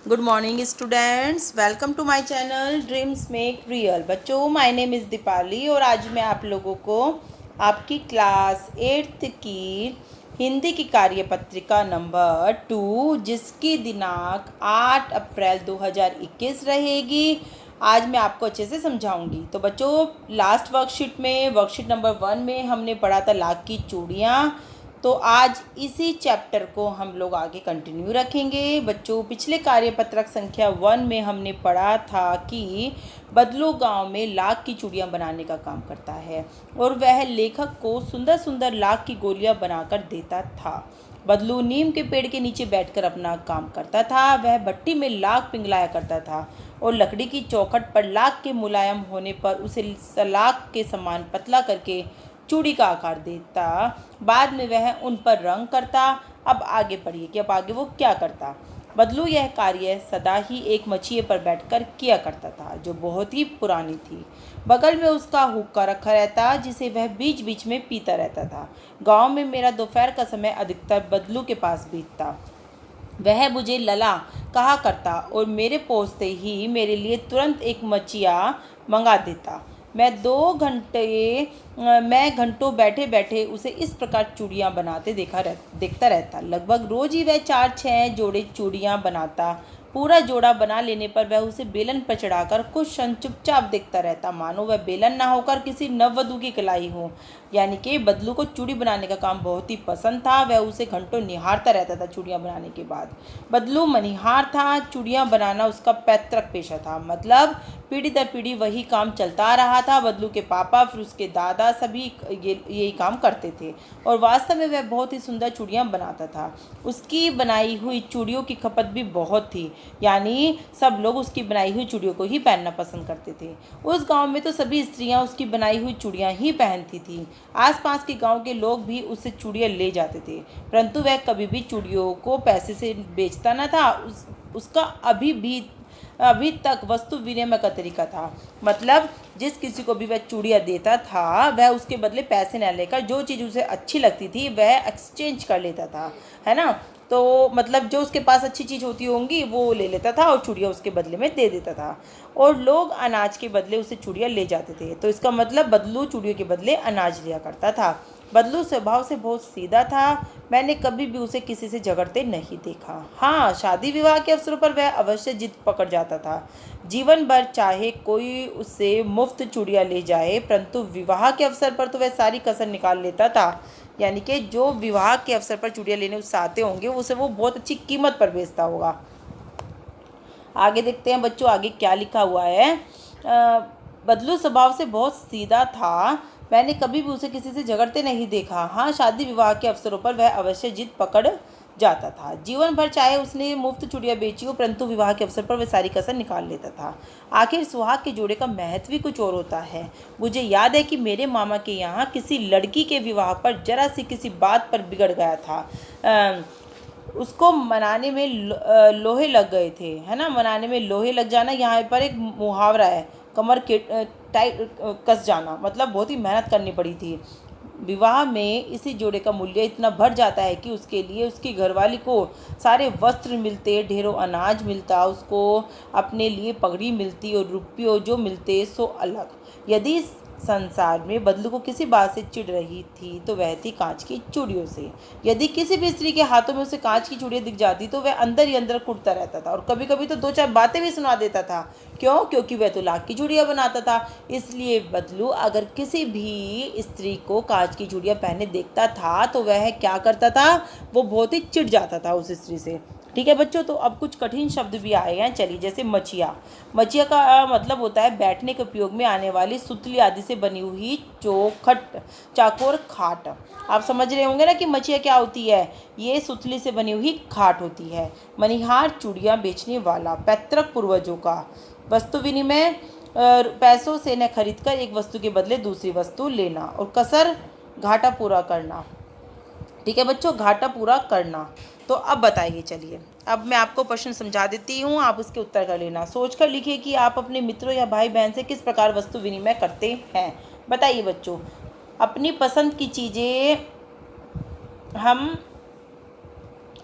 Good morning students, welcome to my channel dreams make real. बच्चों, my name is Deepali और आज मैं आप लोगों को आपकी क्लास 8th की हिंदी की कार्यपत्रिका नंबर 2 जिसकी दिनांक 8 अप्रैल 2021 रहेगी, आज मैं आपको अच्छे से समझाऊंगी। तो बच्चों, लास्ट वर्कशीट नंबर 1 में हमने पढ़ा था लाख की चूड़ियाँ। तो आज इसी चैप्टर को हम लोग आगे कंटिन्यू रखेंगे। बच्चों, पिछले कार्यपत्रक संख्या 1 में हमने पढ़ा था कि बदलू गांव में लाख की चूड़ियां बनाने का काम करता है और वह लेखक को सुंदर सुंदर लाख की गोलियां बनाकर देता था। बदलू नीम के पेड़ के नीचे बैठकर अपना काम करता था। वह भट्टी में लाख पिघलाया करता था और लकड़ी की चौखट पर लाख के मुलायम होने पर उसे सलाख के समान पतला करके चूड़ी का आकार देता। बाद में वह उन पर रंग करता। अब आगे पढ़िए कि अब आगे वो क्या करता। बदलू यह कार्य सदा ही एक मछिए पर बैठकर किया करता था जो बहुत ही पुरानी थी। बगल में उसका हुक्का रखा रहता जिसे वह बीच बीच में पीता रहता था। गांव में मेरा दोपहर का समय अधिकतर बदलू के पास बीतता। वह मुझे लला कहा करता और मेरे पहुँचते ही मेरे लिए तुरंत एक मचिया मंगा देता। मैं घंटों बैठे बैठे उसे इस प्रकार चूड़ियाँ बनाते देखता रहता। लगभग रोज ही वह 4-6 जोड़े चूड़ियाँ बनाता। पूरा जोड़ा बना लेने पर वह उसे बेलन पर चढ़ाकर कुछ क्षण चुपचाप देखता रहता, मानो वह बेलन ना होकर किसी नववधु की कलाई हो। यानी कि बदलू को चूड़ी बनाने का काम बहुत ही पसंद था। वह उसे घंटों निहारता रहता था। चूड़ियाँ बनाने के बाद बदलू मनिहार था। चूड़ियाँ बनाना उसका पैतृक पेशा था, मतलब पीढ़ी दर पीढ़ी वही काम चलता आ रहा था। बदलू के पापा, फिर उसके दादा, सभी यही काम करते थे और वास्तव में वह बहुत ही सुंदर चूड़ियाँ बनाता था। उसकी बनाई हुई चूड़ियों की खपत भी बहुत थी, यानी सब लोग उसकी बनाई हुई चूड़ियों को ही पहनना पसंद करते थे। उस गांव में तो सभी स्त्रियां उसकी बनाई हुई चूड़ियां ही पहनती थीं। आसपास के गांव के लोग भी उससे चूड़ियां ले जाते थे, परंतु वह कभी भी चूड़ियों को पैसे से बेचता न था। उसका अभी तक वस्तु विनिमय का तरीका था, मतलब जिस किसी को भी वह चूड़ियाँ देता था वह उसके बदले पैसे न लेकर जो चीज़ उसे अच्छी लगती थी वह एक्सचेंज कर लेता था, है ना। तो मतलब जो उसके पास अच्छी चीज़ होती होंगी वो ले लेता था और चूड़ियाँ उसके बदले में दे देता था और लोग अनाज के बदले उसे चूड़ियाँ ले जाते थे। तो इसका मतलब बदलू चूड़ियों के बदले अनाज लिया करता था। बदलू स्वभाव से बहुत सीधा था। मैंने कभी भी उसे किसी से झगड़ते नहीं देखा। हाँ, शादी विवाह के अवसरों पर वह अवश्य जिद पकड़ जाता था। जीवन भर चाहे कोई उससे मुफ्त चूड़ियाँ ले जाए, परंतु विवाह के अवसर पर तो वह सारी कसर निकाल लेता था। यानी कि जो विवाह के अवसर पर चूड़ियाँ लेने उससे आते होंगे उसे वो बहुत अच्छी कीमत पर बेचता होगा। आगे देखते हैं बच्चों, आगे क्या लिखा हुआ है। बदलू स्वभाव से बहुत सीधा था। मैंने कभी भी उसे किसी से झगड़ते नहीं देखा। हाँ, शादी विवाह के अवसरों पर वह अवश्य जिद पकड़ जाता था। जीवन भर चाहे उसने मुफ्त चूड़ियाँ बेची हो, परंतु विवाह के अवसर पर वह सारी कसर निकाल लेता था। आखिर सुहाग के जोड़े का महत्व भी कुछ और होता है। मुझे याद है कि मेरे मामा के यहाँ किसी लड़की के विवाह पर जरा सी किसी बात पर बिगड़ गया था। उसको मनाने में लोहे लग गए थे, है ना। मनाने में लोहे लग जाना यहाँ पर एक मुहावरा है। कमर के टाइट कस जाना, मतलब बहुत ही मेहनत करनी पड़ी थी। विवाह में इसी जोड़े का मूल्य इतना बढ़ जाता है कि उसके लिए उसकी घरवाली को सारे वस्त्र मिलते, ढेरों अनाज मिलता, उसको अपने लिए पगड़ी मिलती और रुपये जो मिलते सो अलग। यदि संसार में बदलू को किसी बात से चिढ़ रही थी तो वह थी कांच की चूड़ियों से। यदि किसी भी स्त्री के हाथों में उसे कांच की चूड़ियाँ दिख जाती तो वह अंदर ही अंदर कुटता रहता था और कभी कभी तो 2-4 बातें भी सुना देता था। क्यों? क्योंकि वह तो लाख की चूड़ियाँ बनाता था। इसलिए बदलू अगर किसी भी स्त्री को कांच की चूड़ियाँ पहने देखता था तो वह क्या करता था, वो बहुत ही चिढ़ जाता था उस स्त्री से। ठीक है बच्चों, तो अब कुछ कठिन शब्द भी आए हैं। चलिए, जैसे मचिया। मचिया का मतलब होता है बैठने के उपयोग में आने वाली सुतली आदि से बनी हुई चौखट, चाकोर खाट। आप समझ रहे होंगे ना कि मचिया क्या होती है। ये सुतली से बनी हुई खाट होती है। मनिहार चूड़ियाँ बेचने वाला, पैतृक पूर्वजों का। वस्तु विनिमय, पैसों से न खरीदकर एक वस्तु के बदले दूसरी वस्तु लेना। और कसर, घाटा पूरा करना। ठीक है बच्चों, घाटा पूरा करना। तो अब बताइए, चलिए अब मैं आपको प्रश्न समझा देती हूँ, आप उसके उत्तर कर लेना। सोच कर लिखिए कि आप अपने मित्रों या भाई बहन से किस प्रकार वस्तु विनिमय करते हैं। बताइए बच्चों। अपनी पसंद की चीज़ें हम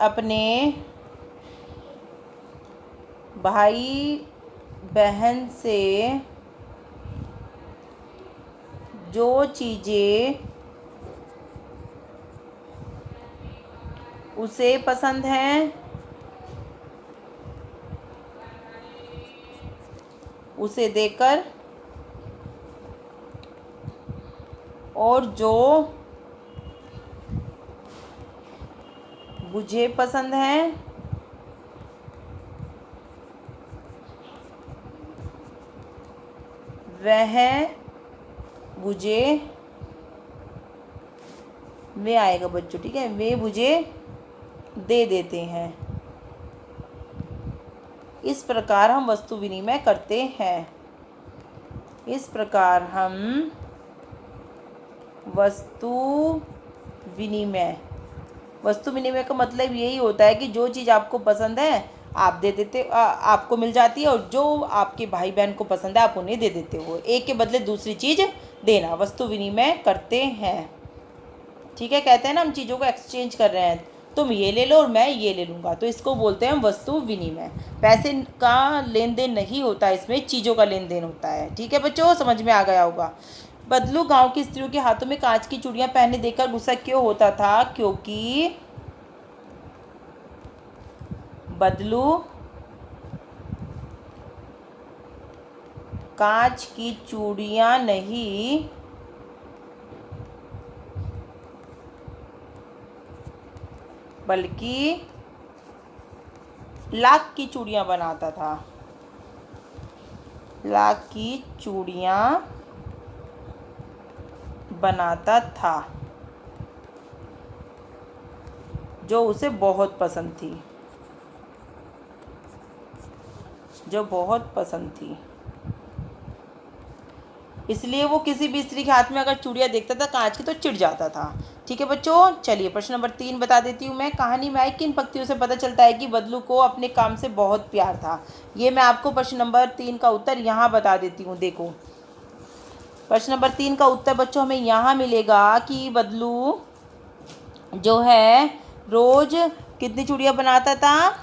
अपने भाई बहन से जो चीज़ें उसे पसंद हैं उसे देकर, और जो मुझे पसंद है वह मुझे, वे आएगा बच्चों, ठीक है, वे मुझे दे देते हैं। इस प्रकार हम वस्तु विनिमय करते हैं। इस प्रकार हम वस्तु विनिमय, वस्तु विनिमय का मतलब यही होता है कि जो चीज़ आपको पसंद है आप दे देते, आपको मिल जाती है, और जो आपके भाई बहन को पसंद है आप उन्हें दे देते हो। एक के बदले दूसरी चीज़ देना, वस्तु विनिमय करते हैं। ठीक है, कहते हैं ना हम चीज़ों को एक्सचेंज कर रहे हैं, तुम ये ले लो और मैं ये ले लूँगा, तो इसको बोलते हैं हम वस्तु विनिमय। पैसे का लेन देन नहीं होता, इसमें चीज़ों का लेन देन होता है। ठीक है बच्चों, समझ में आ गया होगा। बदलू गांव की स्त्रियों के हाथों में कांच की चूड़ियां पहने देखकर गुस्सा क्यों होता था? क्योंकि बदलू कांच की चूड़ियां नहीं बल्कि लाख की चूड़ियां बनाता था। लाख की चूड़ियां बनाता था जो उसे बहुत पसंद थी, जो बहुत पसंद थी। इसलिए वो किसी भी स्त्री के हाथ में अगर चूड़ियाँ देखता था कांच की तो चिढ़ जाता था। ठीक है बच्चों, चलिए प्रश्न नंबर 3 बता देती हूँ मैं। कहानी में आई किन पंक्तियों से पता चलता है कि बदलू को अपने काम से बहुत प्यार था? ये मैं आपको प्रश्न नंबर 3 का उत्तर यहाँ बता देती हूँ। देखो, प्रश्न नंबर 3 का उत्तर बच्चों हमें यहाँ मिलेगा कि बदलू जो है रोज कितनी चूड़ियाँ बनाता था?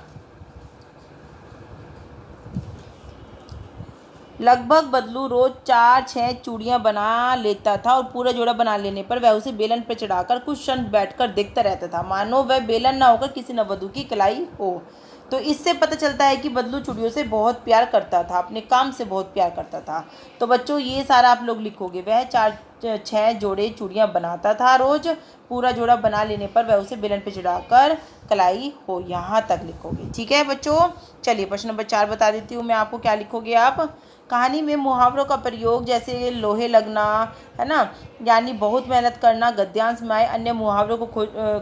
लगभग बदलू रोज 4-6 चूड़ियाँ बना लेता था, और पूरा जोड़ा बना लेने पर वह उसे बेलन पर चढ़ाकर कुछ क्षण बैठकर देखता रहता था, मानो वह बेलन ना होकर किसी नववधु की कलाई हो। तो इससे पता चलता है कि बदलू चूड़ियों से बहुत प्यार करता था, अपने काम से बहुत प्यार करता था। तो बच्चों ये सारा आप लोग लिखोगे, वह 4-6 जोड़े चूड़ियाँ बनाता था रोज, पूरा जोड़ा बना लेने पर वह उसे बेलन पर चढ़ाकर कलाई हो, यहाँ तक लिखोगे। ठीक है बच्चों, चलिए प्रश्न नंबर 4 बता देती हूँ मैं आपको, क्या लिखोगे आप? कहानी में मुहावरों का प्रयोग जैसे लोहे लगना, है ना, यानी बहुत मेहनत करना, गद्यांश में आए अन्य मुहावरों को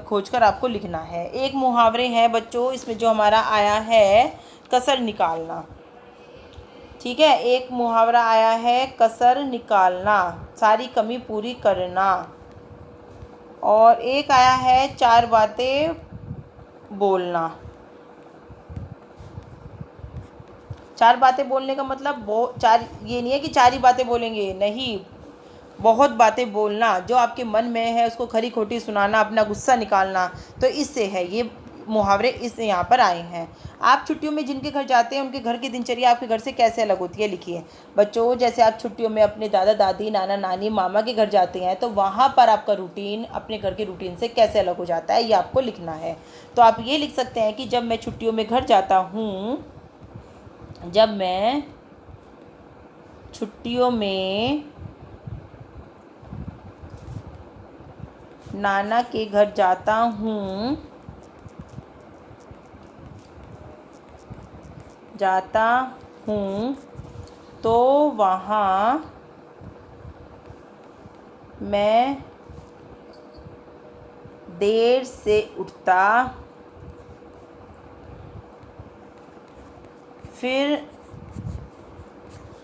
खोजकर आपको लिखना है। एक मुहावरे हैं बच्चों इसमें जो हमारा आया है कसर निकालना। ठीक है, एक मुहावरा आया है कसर निकालना, सारी कमी पूरी करना, और एक आया है चार बातें बोलना। चार बातें बोलने का मतलब वो चार, ये नहीं है कि चार ही बातें बोलेंगे, नहीं, बहुत बातें बोलना, जो आपके मन में है उसको खरी खोटी सुनाना, अपना गुस्सा निकालना। तो इससे है ये मुहावरे, इससे यहाँ पर आए हैं। आप छुट्टियों में जिनके घर जाते हैं उनके घर की दिनचर्या आपके घर से कैसे अलग होती है? लिखिए बच्चों, जैसे आप छुट्टियों में अपने दादा दादी, नाना नानी, मामा के घर जाते हैं तो वहाँ पर आपका रूटीन अपने घर के रूटीन से कैसे अलग हो जाता है, ये आपको लिखना है। तो आप ये लिख सकते हैं कि जब मैं छुट्टियों में घर जाता हूँ, जब मैं छुट्टियों में नाना के घर जाता हूँ, तो वहाँ मैं देर से उठता, फिर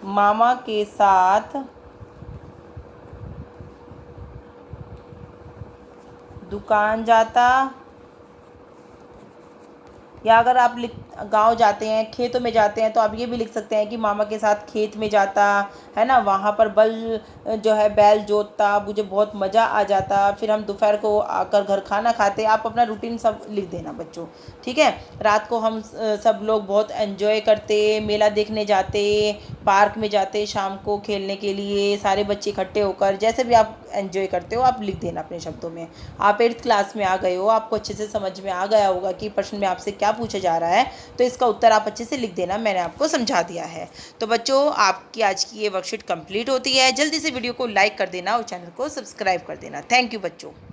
मामा के साथ दुकान जाता, या अगर आप गांव जाते हैं, खेतों में जाते हैं, तो आप ये भी लिख सकते हैं कि मामा के साथ खेत में जाता, है ना, वहाँ पर बैल जोतता, मुझे बहुत मज़ा आ जाता, फिर हम दोपहर को आकर घर खाना खाते। आप अपना रूटीन सब लिख देना बच्चों, ठीक है। रात को हम सब लोग बहुत एंजॉय करते, मेला देखने जाते, पार्क में जाते शाम को खेलने के लिए, सारे बच्चे इकट्ठे होकर। जैसे भी आप एंजॉय करते हो आप लिख देना अपने शब्दों में। आप 8th क्लास में आ गए हो, आपको अच्छे से समझ में आ गया होगा कि प्रश्न में आपसे क्या पूछा जा रहा है, तो इसका उत्तर आप अच्छे से लिख देना, मैंने आपको समझा दिया है। तो बच्चों, आपकी आज की ये वर्कशीट कंप्लीट होती है। जल्दी से वीडियो को लाइक कर देना और चैनल को सब्सक्राइब कर देना। थैंक यू बच्चों।